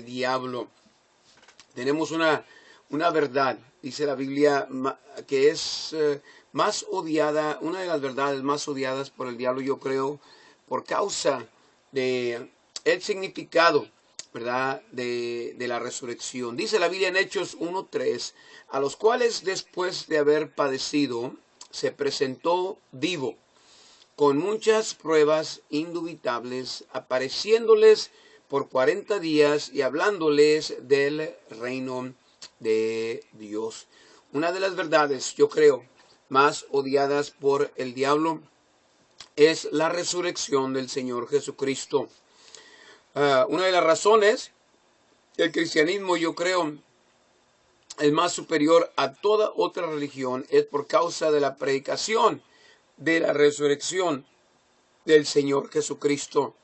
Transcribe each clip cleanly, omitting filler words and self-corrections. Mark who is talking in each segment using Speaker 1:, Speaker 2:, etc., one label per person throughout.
Speaker 1: diablo. Tenemos una verdad, dice la Biblia, que es más odiada, una de las verdades más odiadas por el diablo, yo creo, por causa de el significado, ¿verdad?, de la resurrección. Dice la Biblia en Hechos 1:3, a los cuales después de haber padecido, se presentó vivo, con muchas pruebas indubitables, apareciéndoles por 40 días y hablándoles del reino de Dios. Una de las verdades, yo creo, más odiadas por el diablo es la resurrección del Señor Jesucristo. Una de las razones, el cristianismo, yo creo, es más superior a toda otra religión, es por causa de la predicación de la resurrección del Señor Jesucristo.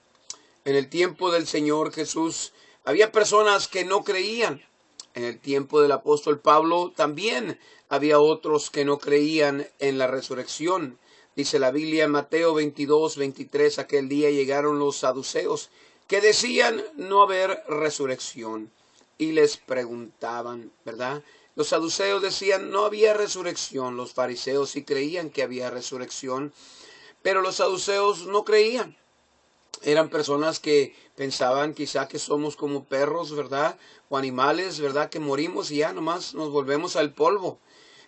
Speaker 1: En el tiempo del Señor Jesús había personas que no creían. En el tiempo del apóstol Pablo también había otros que no creían en la resurrección. Dice la Biblia en Mateo 22:23, aquel día llegaron los saduceos que decían no haber resurrección. Y les preguntaban, ¿verdad? Los saduceos decían no había resurrección. Los fariseos sí creían que había resurrección, pero los saduceos no creían. Eran personas que pensaban quizá que somos como perros, ¿verdad? O animales, ¿verdad? Que morimos y ya nomás nos volvemos al polvo.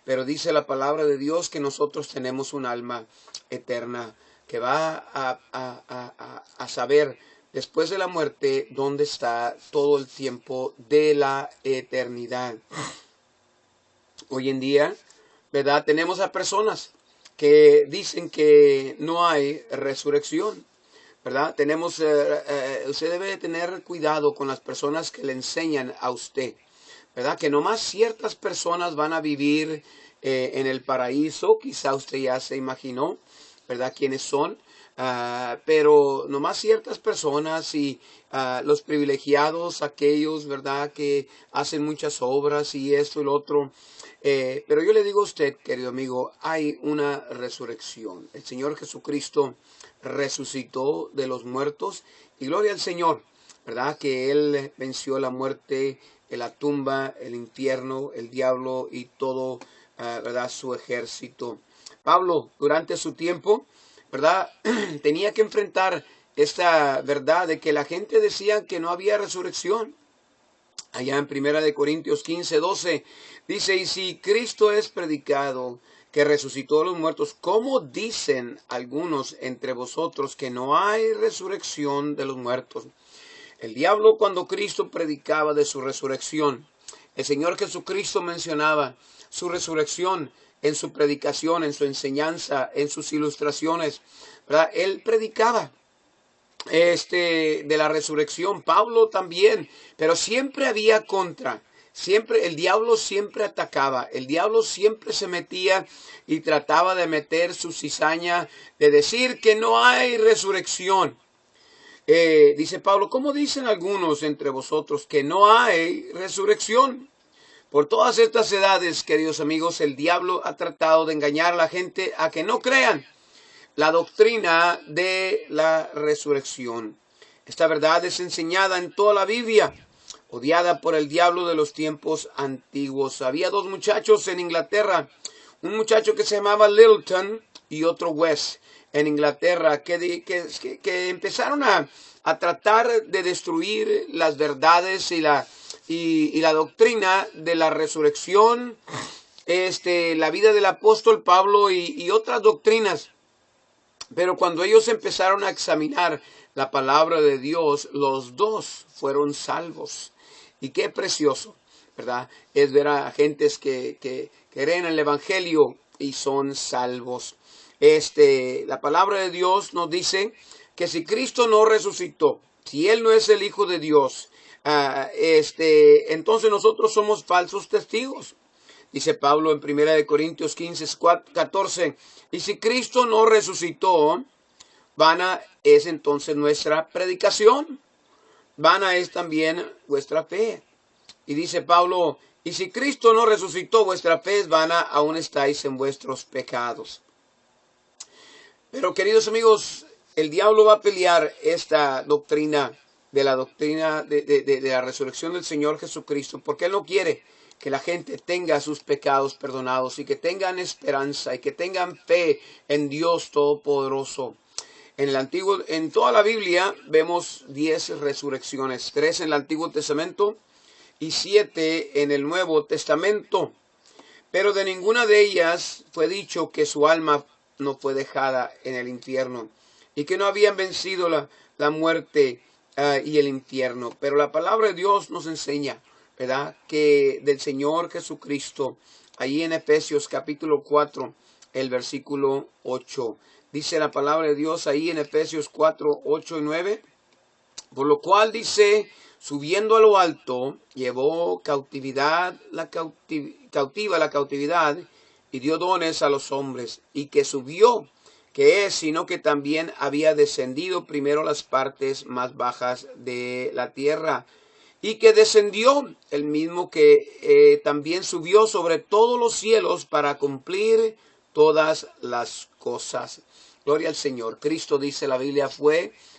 Speaker 1: Pero dice la palabra de Dios que nosotros tenemos un alma eterna que va a saber después de la muerte dónde está todo el tiempo de la eternidad. Hoy en día, ¿verdad? Tenemos a personas que dicen que no hay resurrección, ¿verdad? Usted debe tener cuidado con las personas que le enseñan a usted, ¿verdad? Que nomás ciertas personas van a vivir en el paraíso. Quizá usted ya se imaginó, ¿verdad?, quiénes son. Pero nomás ciertas personas y los privilegiados, aquellos, ¿verdad?, que hacen muchas obras y esto y lo otro. Pero yo le digo a usted, querido amigo, hay una resurrección. El Señor Jesucristo resucitó de los muertos y gloria al Señor, ¿verdad?, que Él venció la muerte, la tumba, el infierno, el diablo y todo, ¿verdad?, su ejército. Pablo, durante su tiempo, ¿verdad?, tenía que enfrentar esta verdad de que la gente decía que no había resurrección. Allá en 1 Corintios 15:12 dice, y si Cristo es predicado que resucitó a los muertos, ¿cómo dicen algunos entre vosotros que no hay resurrección de los muertos? El diablo, cuando Cristo predicaba de su resurrección, el Señor Jesucristo mencionaba su resurrección en su predicación, en su enseñanza, en sus ilustraciones, ¿verdad? Él predicaba de la resurrección, Pablo también, pero siempre había contra. Siempre, el diablo siempre atacaba, el diablo siempre se metía y trataba de meter su cizaña, de decir que no hay resurrección. Dice Pablo, ¿cómo dicen algunos entre vosotros que no hay resurrección? Por todas estas edades, queridos amigos, el diablo ha tratado de engañar a la gente a que no crean la doctrina de la resurrección. Esta verdad es enseñada en toda la Biblia, odiada por el diablo de los tiempos antiguos. Había dos muchachos en Inglaterra, un muchacho que se llamaba Littleton y otro West en Inglaterra, que empezaron a tratar de destruir las verdades y la doctrina de la resurrección, la vida del apóstol Pablo y otras doctrinas. Pero cuando ellos empezaron a examinar la palabra de Dios, los dos fueron salvos. Y qué precioso, ¿verdad?, es ver a gentes que creen en el Evangelio y son salvos. La palabra de Dios nos dice que si Cristo no resucitó, si Él no es el Hijo de Dios, entonces nosotros somos falsos testigos. Dice Pablo en 1 Corintios 15:14, y si Cristo no resucitó, vana es entonces nuestra predicación, vana es también vuestra fe. Y dice Pablo, y si Cristo no resucitó, vuestra fe es vana, aún estáis en vuestros pecados. Pero queridos amigos, el diablo va a pelear esta doctrina de la doctrina de la resurrección del Señor Jesucristo, porque Él no quiere que la gente tenga sus pecados perdonados y que tengan esperanza y que tengan fe en Dios Todopoderoso. En toda la Biblia vemos 10 resurrecciones, 3 en el Antiguo Testamento y 7 en el Nuevo Testamento. Pero de ninguna de ellas fue dicho que su alma no fue dejada en el infierno y que no habían vencido la muerte y el infierno. Pero la palabra de Dios nos enseña, ¿verdad?, que del Señor Jesucristo, ahí en Efesios capítulo 4, el versículo 8, dice la palabra de Dios ahí en Efesios 4, 8 y 9, por lo cual dice, subiendo a lo alto, llevó cautiva la cautividad y dio dones a los hombres, y que subió, que es, sino que también había descendido primero a las partes más bajas de la tierra, y que descendió el mismo que también subió sobre todos los cielos para cumplir todas las cosas. Gloria al Señor. Cristo, dice la Biblia,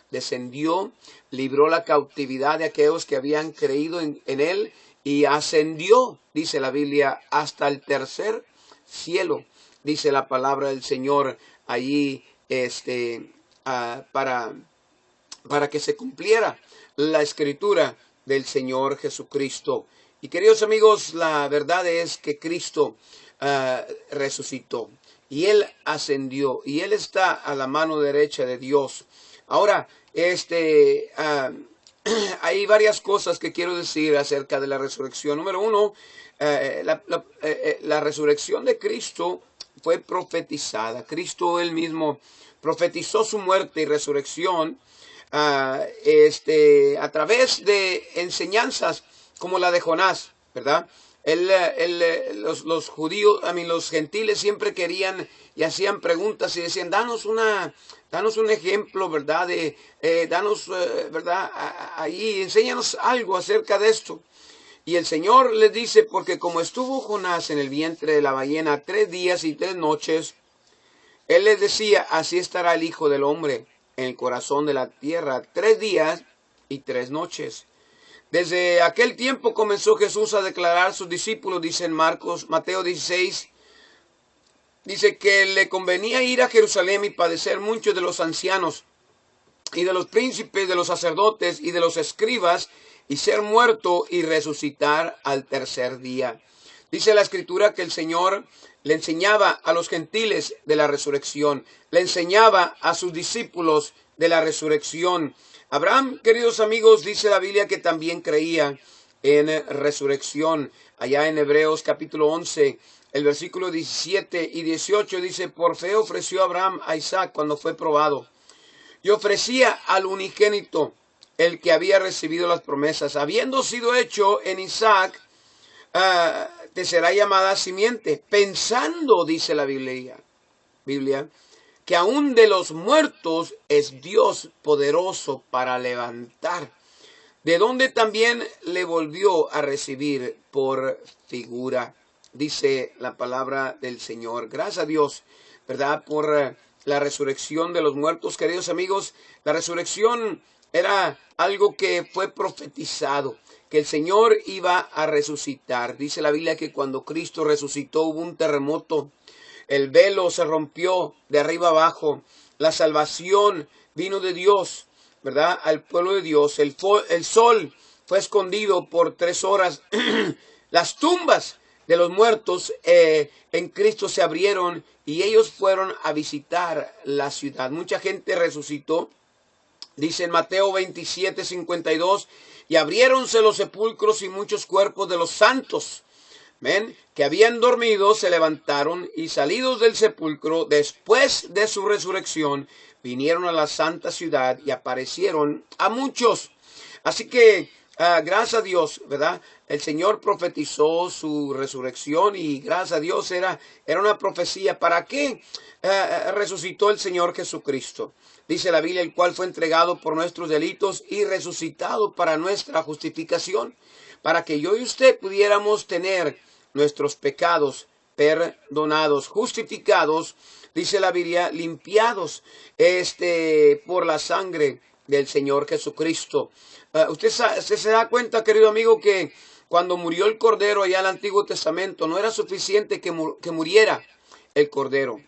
Speaker 1: descendió, libró la cautividad de aquellos que habían creído en Él y ascendió, dice la Biblia, hasta el tercer cielo. Dice la palabra del Señor allí para que se cumpliera la escritura del Señor Jesucristo. Y queridos amigos, la verdad es que Cristo resucitó y Él ascendió y Él está a la mano derecha de Dios. Ahora, hay varias cosas que quiero decir acerca de la resurrección. Número uno, la resurrección de Cristo fue profetizada. Cristo Él mismo profetizó su muerte y resurrección a través de enseñanzas como la de Jonás, ¿verdad? Los judíos, los gentiles siempre querían y hacían preguntas y decían, danos un ejemplo, ¿verdad? ¿Verdad? Ahí, enséñanos algo acerca de esto. Y el Señor les dice, porque como estuvo Jonás en el vientre de la ballena 3 días y 3 noches, Él les decía, así estará el Hijo del Hombre en el corazón de la tierra 3 días y 3 noches. Desde aquel tiempo comenzó Jesús a declarar a sus discípulos, dice en Mateo 16, dice que le convenía ir a Jerusalén y padecer muchos de los ancianos y de los príncipes, de los sacerdotes y de los escribas, y ser muerto y resucitar al tercer día. Dice la Escritura que el Señor le enseñaba a los gentiles de la resurrección, le enseñaba a sus discípulos de la resurrección. Abraham, queridos amigos, dice la Biblia que también creía en resurrección. Allá en Hebreos capítulo 11, el versículo 17 y 18 dice, por fe ofreció Abraham a Isaac cuando fue probado, y ofrecía al unigénito, el que había recibido las promesas, habiendo sido hecho en Isaac, te será llamada simiente, pensando, dice la Biblia, que aún de los muertos es Dios poderoso para levantar, de donde también le volvió a recibir por figura, dice la palabra del Señor. Gracias a Dios, ¿verdad?, por la resurrección de los muertos. Queridos amigos, la resurrección era algo que fue profetizado, que el Señor iba a resucitar. Dice la Biblia que cuando Cristo resucitó hubo un terremoto, el velo se rompió de arriba abajo, la salvación vino de Dios, ¿verdad?, al pueblo de Dios. El sol fue escondido por 3 horas. Las tumbas de los muertos en Cristo se abrieron y ellos fueron a visitar la ciudad. Mucha gente resucitó. Dice en Mateo 27, 52, y abriéronse los sepulcros y muchos cuerpos de los santos, ¿ven?, que habían dormido, se levantaron y salidos del sepulcro, después de su resurrección, vinieron a la santa ciudad y aparecieron a muchos. Así que, gracias a Dios, ¿verdad?, el Señor profetizó su resurrección y gracias a Dios era una profecía. ¿Para qué resucitó el Señor Jesucristo? Dice la Biblia, el cual fue entregado por nuestros delitos y resucitado para nuestra justificación, para que yo y usted pudiéramos tener nuestros pecados perdonados, justificados, dice la Biblia, limpiados por la sangre del Señor Jesucristo. Usted se da cuenta, querido amigo, que cuando murió el Cordero allá en el Antiguo Testamento, no era suficiente que muriera el Cordero.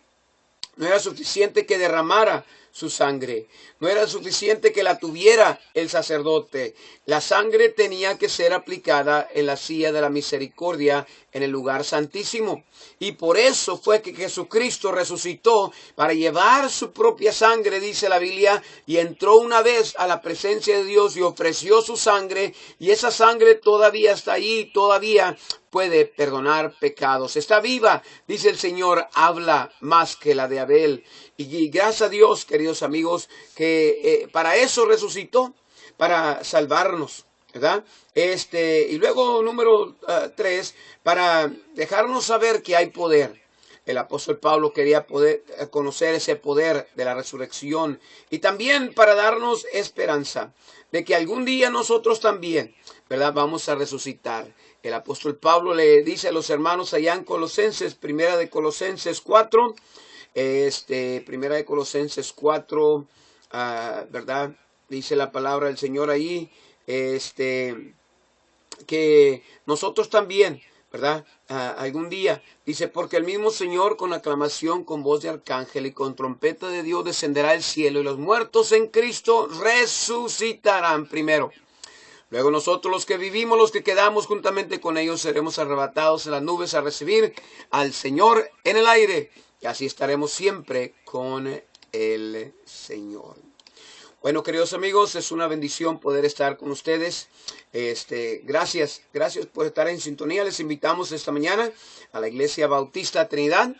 Speaker 1: No era suficiente que derramara su sangre. No era suficiente que la tuviera el sacerdote. La sangre tenía que ser aplicada en la silla de la misericordia en el lugar santísimo. Y por eso fue que Jesucristo resucitó para llevar su propia sangre, dice la Biblia, y entró una vez a la presencia de Dios y ofreció su sangre. Y esa sangre todavía está ahí, todavía puede perdonar pecados. Está viva, dice el Señor, habla más que la de Abel. Y gracias a Dios, queridos amigos, que para eso resucitó, para salvarnos, ¿verdad? Y luego, número 3, para dejarnos saber que hay poder. El apóstol Pablo quería poder conocer ese poder de la resurrección. Y también para darnos esperanza de que algún día nosotros también, ¿verdad?, vamos a resucitar. El apóstol Pablo le dice a los hermanos allá en Colosenses, primera de Colosenses 4, ¿verdad? Dice la palabra del Señor ahí, que nosotros también, ¿verdad? Algún día, dice, porque el mismo Señor con aclamación, con voz de arcángel y con trompeta de Dios descenderá del cielo y los muertos en Cristo resucitarán primero. Luego nosotros los que vivimos, los que quedamos juntamente con ellos, seremos arrebatados en las nubes a recibir al Señor en el aire. Y así estaremos siempre con el Señor. Bueno, queridos amigos, es una bendición poder estar con ustedes. Gracias por estar en sintonía. Les invitamos esta mañana a la Iglesia Bautista Trinidad.